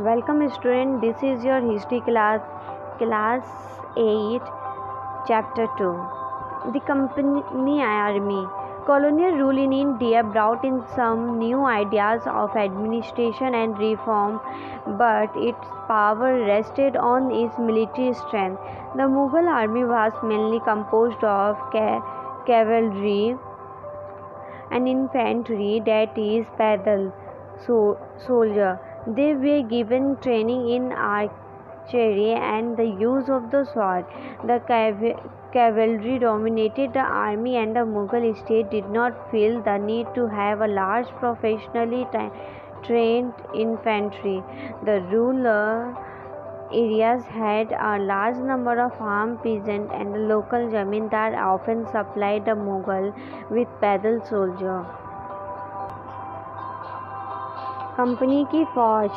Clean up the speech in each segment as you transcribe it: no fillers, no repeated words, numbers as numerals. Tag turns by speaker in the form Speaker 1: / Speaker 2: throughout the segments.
Speaker 1: Welcome student, this is your history class 8, chapter 2. The company army. Colonial rule in India brought in some new ideas of administration and reform, but its power rested on its military strength. The Mughal army was mainly composed of cavalry and infantry, that is, pedal soldier. They were given training in archery and the use of the sword. The cavalry dominated the army, and the Mughal state did not feel the need to have a large professionally trained infantry. The rural areas had a large number of armed peasants, and the local zamindar often supplied the Mughal with pedal soldiers. Company की फौज.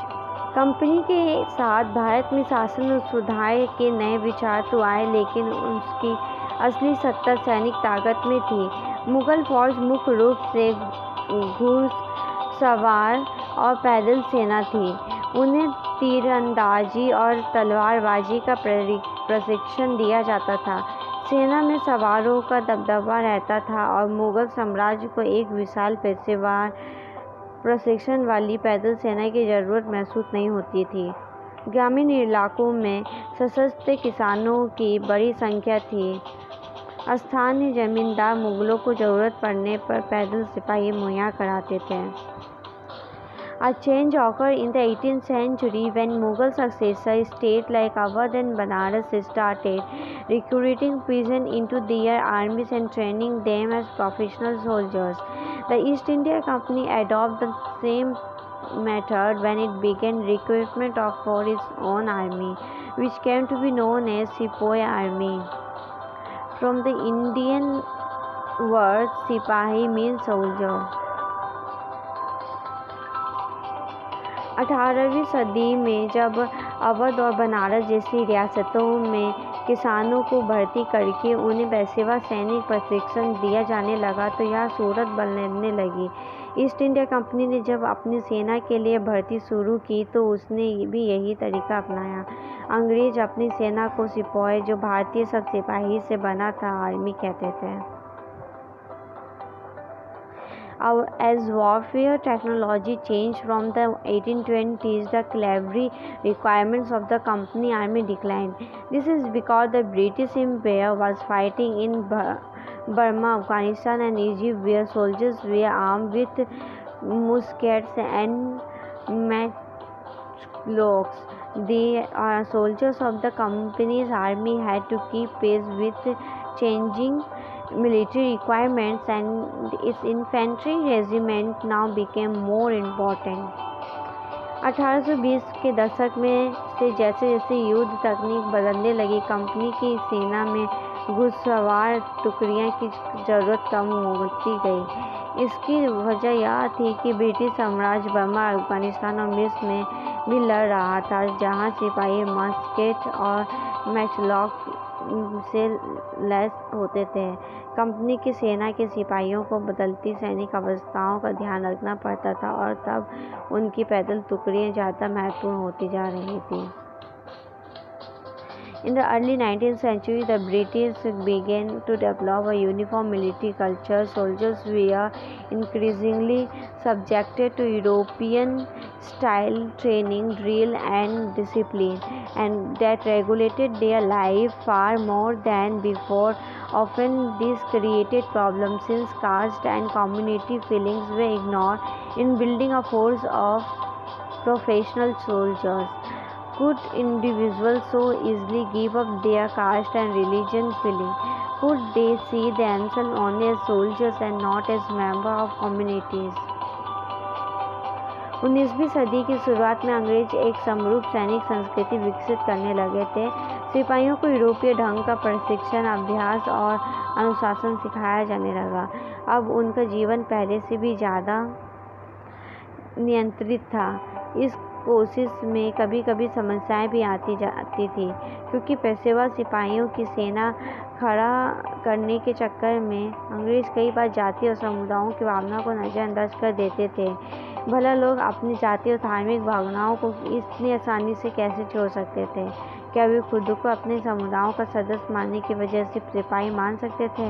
Speaker 1: Company के साथ भारत में शासन और सुधार के नए विचार तो आए, लेकिन उसकी असली सत्ता सैनिक ताकत में थी. मुगल फौज मुख्य रूप से घुड़सवार और पैदल सेना थी. उन्हें तीरंदाजी और तलवारबाजी का प्रशिक्षण दिया जाता था. सेना में सवारों का दबदबा रहता था और मुगल साम्राज्य को एक विशाल पेशेवर प्रशिक्षण वाली पैदल सेना की ज़रूरत महसूस नहीं होती थी. ग्रामीण इलाकों में सशस्त्र किसानों की बड़ी संख्या थी. स्थानीय जमींदार मुगलों को ज़रूरत पड़ने पर पैदल सिपाही मुहैया कराते थे. A change occurred in the 18th century when Mughal successor states like Awadh and Banaras started recruiting peasants into their armies and training them as professional soldiers. The East India Company adopted the same method when it began recruitment for its own army, which came to be known as Sepoy Army. From the Indian word Sipahi means soldier. 18वीं सदी में जब अवध और बनारस जैसी रियासतों में किसानों को भर्ती करके उन्हें पेशेवर सैनिक प्रशिक्षण दिया जाने लगा, तो यह सूरत बदलने लगी. ईस्ट इंडिया कंपनी ने जब अपनी सेना के लिए भर्ती शुरू की तो उसने भी यही तरीका अपनाया. अंग्रेज अपनी सेना को सिपाही, जो भारतीय सब सिपाही से बना था, आर्मी कहते थे. As warfare technology changed from the 1820s, the cavalry requirements of the company army declined. This is because the British Empire was fighting in Burma, Afghanistan and Egypt, where soldiers were armed with muskets and matchlocks. The soldiers of the company's army had to keep pace with changing military requirements, and its infantry regiment now became more important. 1820 के दशक में से जैसे जैसे युद्ध तकनीक बदलने लगी, कंपनी की सेना में घुड़सवार टुकड़ियों की ज़रूरत कम होती गई. इसकी वजह यह थी कि ब्रिटिश साम्राज्य बर्मा, अफगानिस्तान और मिस्र में भी लड़ रहा था, जहां सिपाही मस्केट और मैचलॉक से लैस होते थे. कंपनी की सेना के सिपाहियों को बदलती सैनिक अवस्थाओं का ध्यान रखना पड़ता था, और तब उनकी पैदल टुकड़ियां ज़्यादा महत्वपूर्ण होती जा रही थी. In the early 19th century, the British began to develop a uniform military culture. Soldiers were increasingly subjected to European-style training, drill, and discipline, and that regulated their life far more than before. Often, this created problems since caste and community feelings were ignored in building a force of professional soldiers. Could individuals so easily give up their caste and religion feeling? Could they see themselves only as soldiers and not as members of communities? 19वीं सदी की शुरुआत में अंग्रेज एक समरूप सैनिक संस्कृति विकसित करने लगे थे. सिपाहियों को यूरोपीय ढंग का प्रशिक्षण, अभ्यास और अनुशासन सिखाया जाने लगा. अब उनका जीवन पहले से भी ज़्यादा नियंत्रित था. इस कोशिश में कभी कभी समस्याएं भी आती जाती थी, क्योंकि पेशेवर सिपाहियों की सेना खड़ा करने के चक्कर में अंग्रेज कई बार जाति और समुदायों की भावना को नज़रअंदाज कर देते थे. भला लोग अपनी जातीय और धार्मिक भावनाओं को इतनी आसानी से कैसे छोड़ सकते थे? क्या वे खुद को अपने समुदायों का सदस्य मानने की वजह से सिपाही मान सकते थे?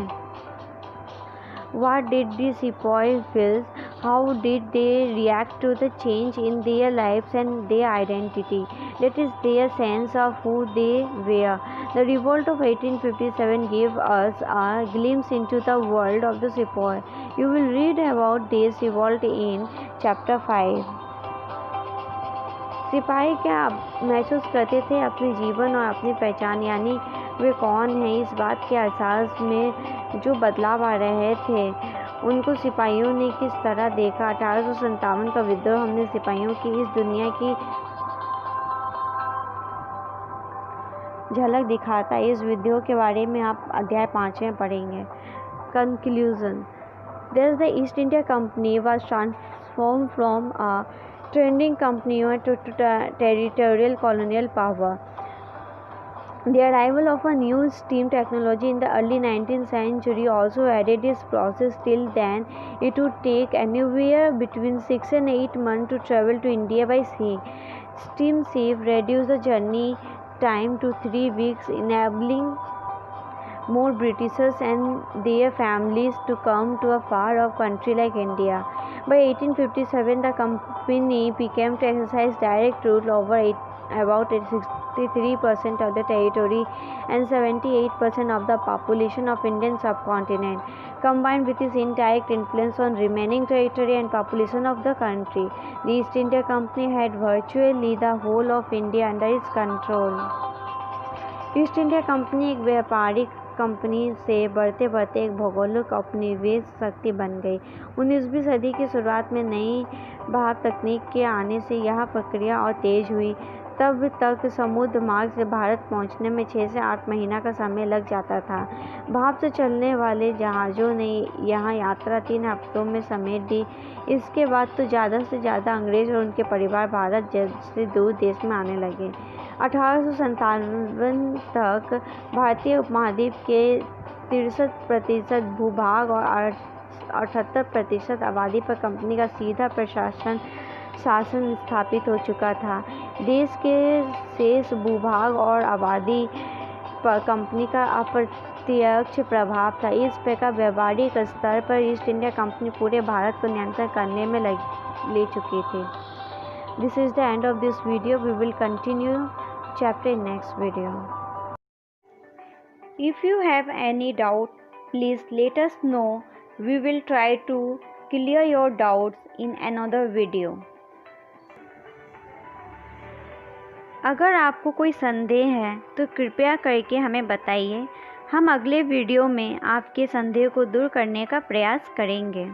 Speaker 1: What did the sepoy feel? How did they react to the change in their lives and their identity? That is their sense of who they were. The revolt of 1857 gave us a glimpse into the world of the sepoy. You will read about this revolt in chapter 5. सिपाही क्या महसूस करते थे अपने जीवन और अपनी पहचान, यानी वे कौन हैं, इस बात के एहसास में जो बदलाव आ रहे थे, उनको सिपाहियों ने किस तरह देखा? 1857 का विद्रोह हमने सिपाहियों की इस दुनिया की झलक दिखाता है। इस विद्रोह के बारे में आप अध्याय 5 में पढ़ेंगे। Conclusion. Thus the East India Company was transformed from a trading company to territorial colonial power. The arrival of a new steam technology in the early 19th century also added this process. Till then, it would take anywhere between 6 and 8 months to travel to India by sea. Steam ship reduced the journey time to 3 weeks, enabling more Britishers and their families to come to a far-off country like India. By 1857, the company began to exercise direct rule over about 63% of the territory and 78% of the population of Indian subcontinent. Combined with its indirect influence on remaining territory and population of the country, the East India Company had virtually the whole of India under its control. East India company एक व्यापारिक company से बढ़ते बढ़ते एक भौगोलिक औपनिवेश शक्ति बन गई। 19वीं सदी की शुरुआत में नई भाप तकनीक के आने से यह प्रक्रिया और तेज हुई। तब तक समुद्र मार्ग से भारत पहुंचने में 6 से 8 महीना का समय लग जाता था। भाप से चलने वाले जहाज़ों ने यहाँ यात्रा 3 हफ्तों में समेट दी। इसके बाद तो ज़्यादा से ज़्यादा अंग्रेज और उनके परिवार भारत जैसे दूर देश में आने लगे। 1857 तक भारतीय उपमहाद्वीप के 63% भूभाग और 78% आबादी पर कंपनी का सीधा शासन स्थापित हो चुका था। देश के शेष भूभाग और आबादी पर कंपनी का अप्रत्यक्ष प्रभाव था। इस प्रकार व्यावहारिक स्तर पर ईस्ट इंडिया कंपनी पूरे भारत को नियंत्रण करने में ले चुकी थी। This is the end of this video. We will continue chapter in next video. If you have any doubt, please let us know. We will try to clear your doubts in another video. अगर आपको कोई संदेह है तो कृपया करके हमें बताइए। हम अगले वीडियो में आपके संदेह को दूर करने का प्रयास करेंगे।